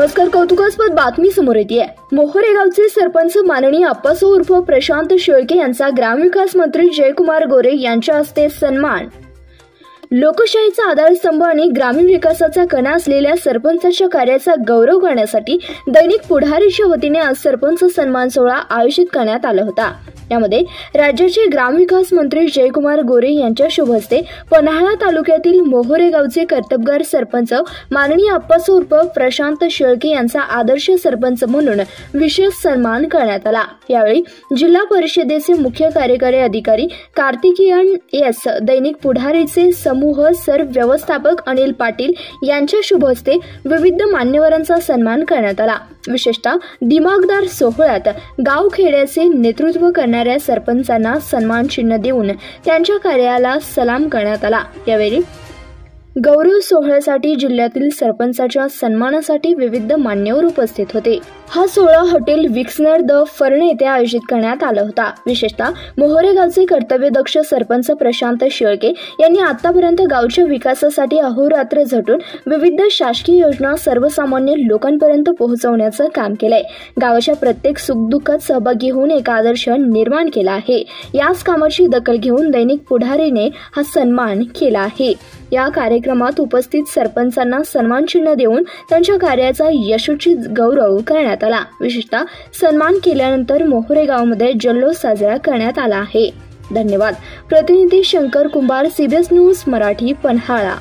नमस्कार. कौतुकास्पद बातमी समोर येते. मोहोरे गावचे सरपंच माननीय अप्पासो उर्फ प्रशांत शेळके यांचा ग्रामविकास मंत्री जयकुमार गोरे यांच्या हस्ते सन्मान. लोकशाहीचा आधारस्तंभ आणि ग्रामीण विकासाचा कणा असलेल्या सरपंचाच्या कार्याचा गौरव करण्यासाठी दैनिक पुढारीच्या वतीने आज सरपंच सन्मान सोहळा आयोजित करण्यात आला होता. यामध्ये राज्याचे ग्रामविकास मंत्री जयकुमार गोरे यांच्या शुभ हस्ते पन्हाळा तालुक्यातील मोहोरे गावचे कर्तबगार सरपंच माननीय अप्पासो उर्फ प्रशांत शेळके यांचा आदर्श सरपंच म्हणून विशेष सन्मान करण्यात आला. यावेळी जिल्हा परिषदेचे मुख्य कार्यकारी अधिकारी कार्तिकेयन एस, दैनिक पुढारीचे समूह सर व्यवस्थापक अनिल पाटील यांच्या शुभ हस्ते विविध मान्यवरांचा सन्मान करण्यात आला. विशेषतः दिमागदार सोहळ्यात गावखेड्याचे नेतृत्व करणाऱ्या सरपंचांना सन्मान चिन्ह देऊन त्यांच्या कार्याला सलाम करण्यात आला. यावेळी गौरव सोहळ्यासाठी जिल्ह्यातील सरपंचाच्या सन्मानासाठी विविध मान्यवर उपस्थित होते. हा सोहळा हॉटेल विक्सनर द फर्न येथे आयोजित करण्यात आला होता. विशेषतः मोहोरे गावचे कर्तव्यदक्ष सरपंच प्रशांत शेळके यांनी आतापर्यंत गावच्या विकासासाठी अहोरात्र झटून विविध शासकीय योजना सर्वसामान्य लोकांपर्यंत पोहोचवण्याचं काम केलंय. गावाच्या प्रत्येक सुखदुःखात सहभागी होऊन एक आदर्श निर्माण केला आहे. याच कामाची दखल घेऊन दैनिक पुढारीने हा सन्मान केला आहे. या कार्यक्रमात उपस्थित सरपंचांना सन्मान चिन्ह देऊन त्यांच्या कार्याचा यशोचित गौरव करण्यात आला. विशेषतः सन्मान केल्यानंतर मोहोरे गावामध्ये जल्लोष साजरा करण्यात आला आहे. धन्यवाद. प्रतिनिधी शंकर कुंभार, CBS न्यूज मराठी, पन्हाळा.